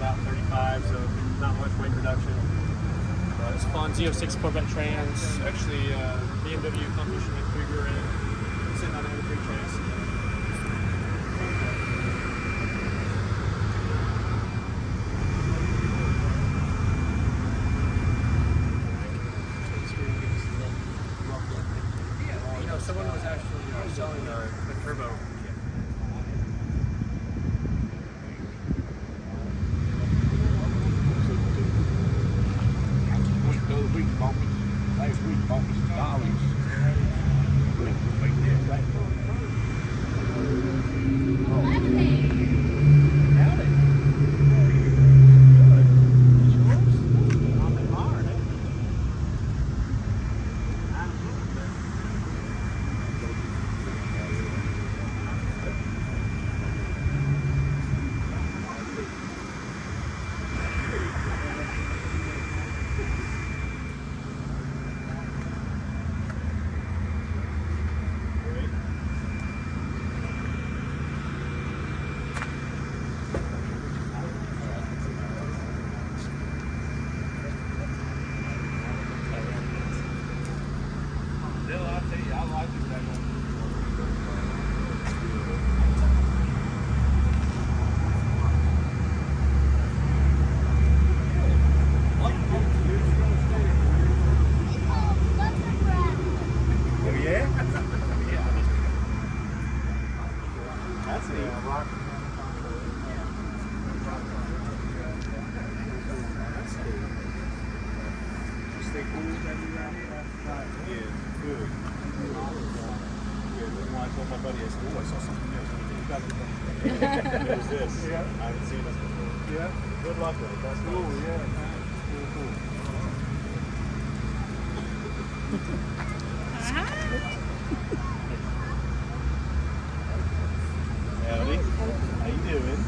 about 35, so not much weight reduction. But it's fun. Z06 Corvette trans, actually BMW accomplishment figure in, sitting on a 3 chase. You know, someone was actually selling the turbo. Last week bought me some dollies. What is this? Yeah. I haven't seen this before. Yeah. Good luck with it. That's cool. Nice. Yeah. Howdy. How you doing?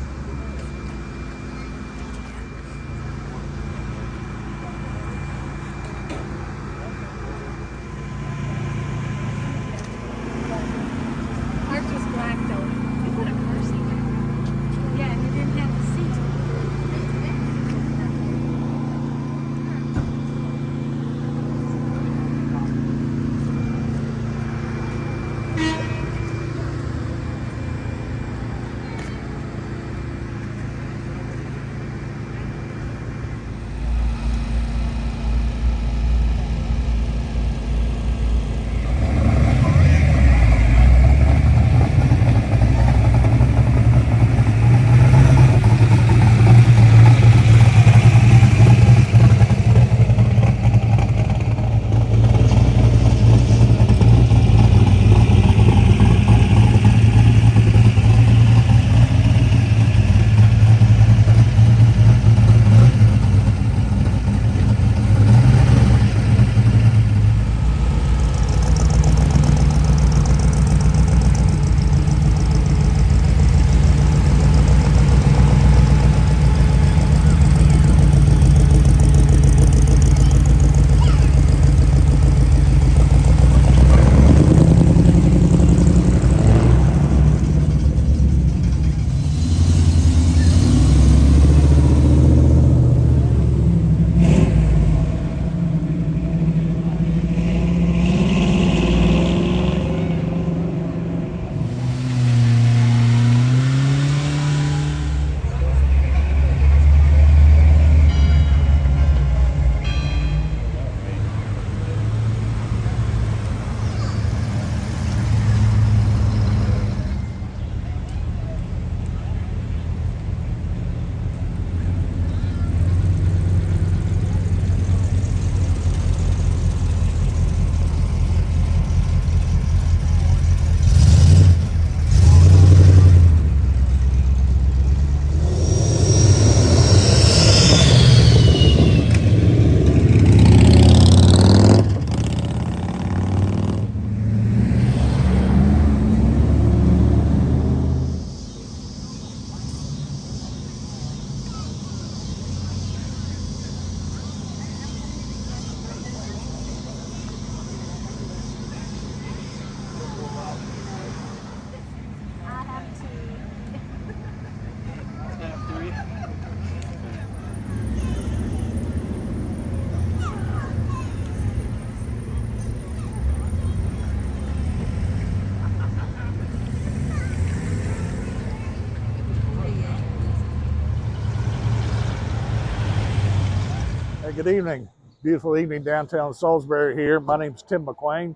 Good evening. Beautiful evening downtown Salisbury here. My name's Tim McQuain.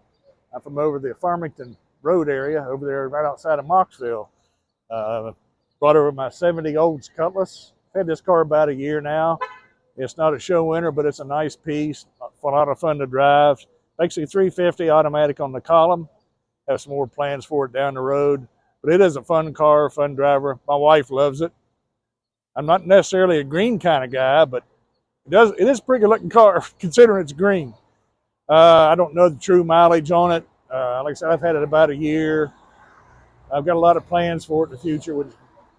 I'm from over the Farmington Road area, over there right outside of Moxville. Brought over my 70 Olds Cutlass. I've had this car about a year now. It's not a show winner, but it's a nice piece. A lot of fun to drive. Basically 350 automatic on the column. Have some more plans for it down the road. But it is a fun car, fun driver. My wife loves it. I'm not necessarily a green kind of guy, but it is a pretty good looking car considering it's green. I don't know the true mileage on it. Like I said, I've had it about a year. I've got a lot of plans for it in the future, which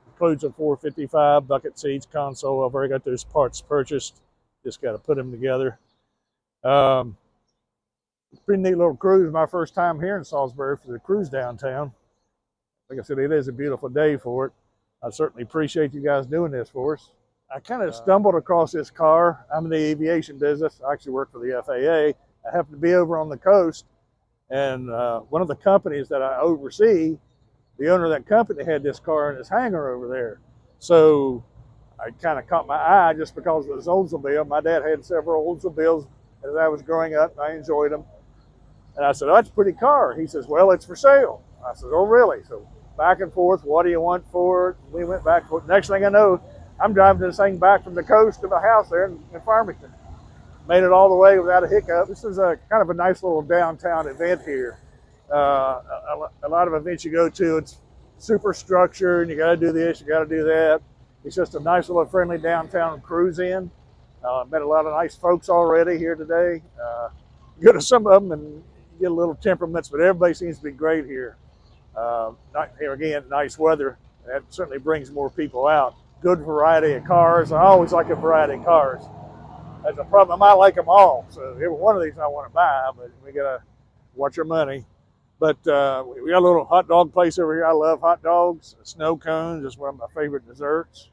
includes a 455, bucket seats, console. I've already got those parts purchased. Just got to put them together. Pretty neat little cruise. My first time here in Salisbury for the cruise downtown. Like I said, it is a beautiful day for it. I certainly appreciate you guys doing this for us. I kind of stumbled across this car. I'm in the aviation business. I actually work for the FAA. I happened to be over on the coast, and one of the companies that I oversee, the owner of that company had this car in his hangar over there. So I kind of caught my eye just because it was Oldsmobile. My dad had several Oldsmobiles as I was growing up, and I enjoyed them. And I said, "Oh, that's a pretty car." He says, "Well, it's for sale." I said, "Oh, really?" So back and forth, what do you want for it? We went back and forth. Next thing I know, I'm driving this thing back from the coast to my house there in Farmington. Made it all the way without a hiccup. This is a kind of a nice little downtown event here. A lot of events you go to, it's super structured, and you got to do this, you got to do that. It's just a nice little friendly downtown cruise in. Met a lot of nice folks already here today. Go to some of them and get a little temperaments, but everybody seems to be great here. Here again, nice weather. That certainly brings more people out. Good variety of cars. I always like a variety of cars. That's a problem. I like them all. So every one of these I want to buy, but we got to watch our money. But we got a little hot dog place over here. I love hot dogs. Snow cones is one of my favorite desserts.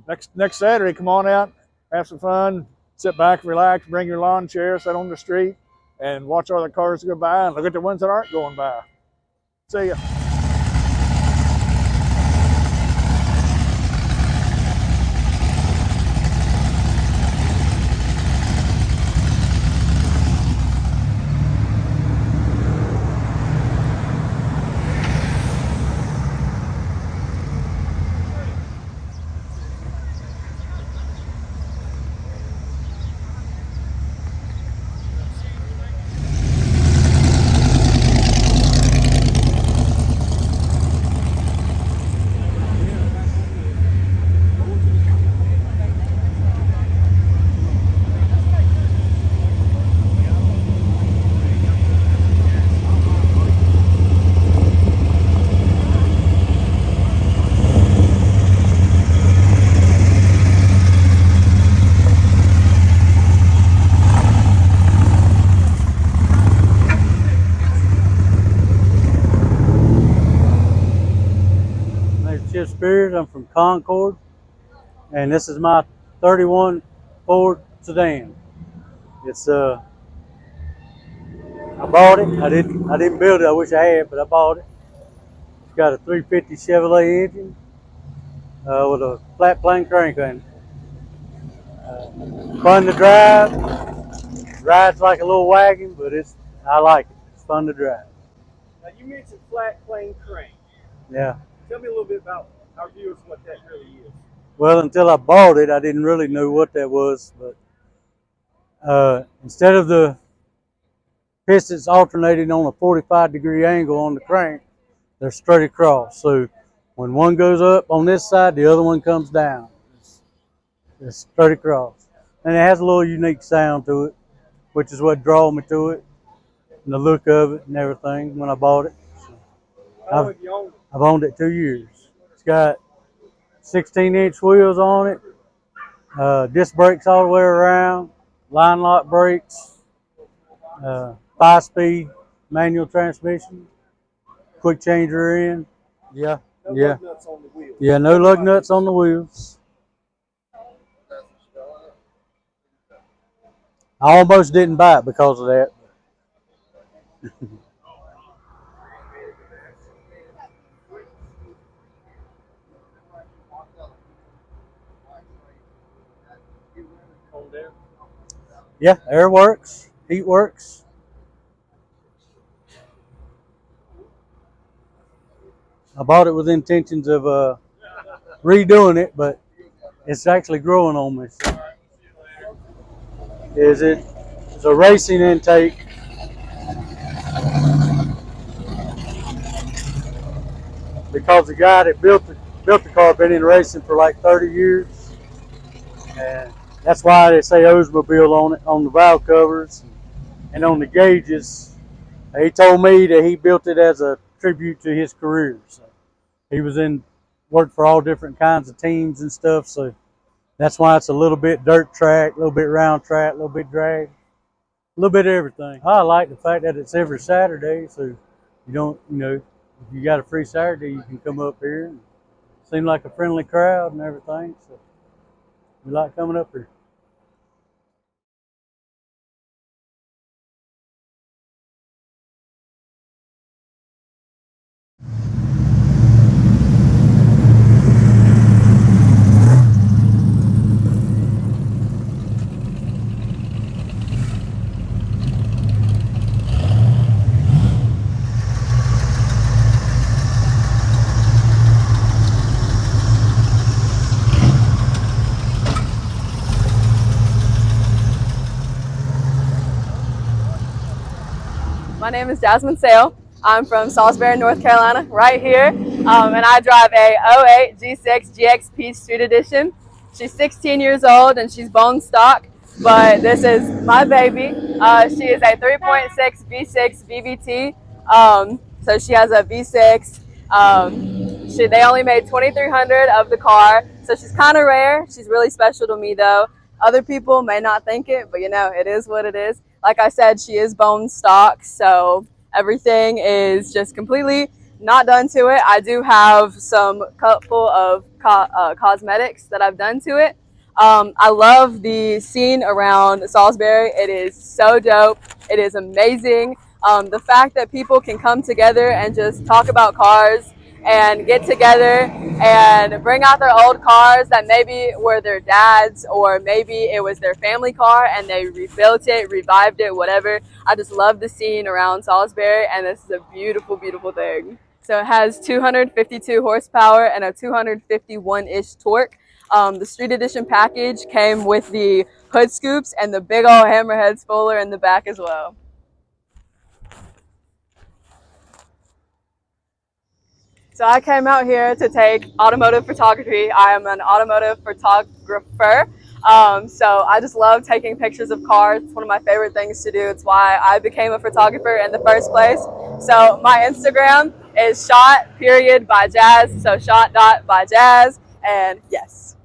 Next Saturday, come on out, have some fun, sit back, relax, bring your lawn chair, sit on the street, and watch all the cars go by and look at the ones that aren't going by. See ya. I'm from Concord, and this is my 31 Ford sedan. It's I bought it. I didn't build it. I wish I had, but I bought it. It's got a 350 Chevrolet engine with a flat plane crank on it. Fun to drive. Rides like a little wagon, but I like it. It's fun to drive. Now you mentioned flat plane crank. Yeah. Tell me a little bit about our viewers what that really is. Well, until I bought it, I didn't really know what that was, but instead of the pistons alternating on a 45-degree angle on the crank, they're straight across. So when one goes up on this side, the other one comes down. It's straight across. And it has a little unique sound to it, which is what drew me to it, and the look of it and everything when I bought it. So How long have you owned it? I've owned it 2 years. It's got 16-inch wheels on it, disc brakes all the way around, line lock brakes, 5-speed manual transmission, quick change rear end. Yeah, No yeah. lug nuts on the wheel. Yeah, no lug nuts on the wheels. I almost didn't buy it because of that. Calm down. Yeah, air works, heat works. I bought it with intentions of redoing it, but it's actually growing on me. So. It's a racing intake. Because the guy that built the car been in racing for like 30 years, and that's why they say Oldsmobile on it, on the valve covers and on the gauges. He told me that he built it as a tribute to his career. So he worked for all different kinds of teams and stuff. So that's why it's a little bit dirt track, a little bit round track, a little bit drag, a little bit of everything. I like the fact that it's every Saturday, so you don't, if you got a free Saturday, you can come up here. And seem like a friendly crowd and everything, so we like coming up here. My name is Jasmine Sale. I'm from Salisbury, North Carolina, right here, and I drive a 08 G6 GXP Street Edition. She's 16 years old and she's bone stock, but this is my baby. She is a 3.6 V6 VVT, so she has a V6. They only made 2,300 of the car, so she's kind of rare. She's really special to me though. Other people may not think it, but it is what it is. Like I said, she is bone stock, so everything is just completely not done to it. I do have some couple of cosmetics that I've done to it. I love the scene around Salisbury. It is so dope. It is amazing. The fact that people can come together and just talk about cars and get together and bring out their old cars that maybe were their dad's, or maybe it was their family car and they rebuilt it, revived it, whatever. I just love the scene around Salisbury, and this is a beautiful, beautiful thing. So it has 252 horsepower and a 251-ish torque. The Street Edition package came with the hood scoops and the big old hammerhead spoiler in the back as well. So I came out here to take automotive photography. I am an automotive photographer. So I just love taking pictures of cars. It's one of my favorite things to do. It's why I became a photographer in the first place. So my Instagram is shot.by Jazz. So shot.by Jazz. And yes.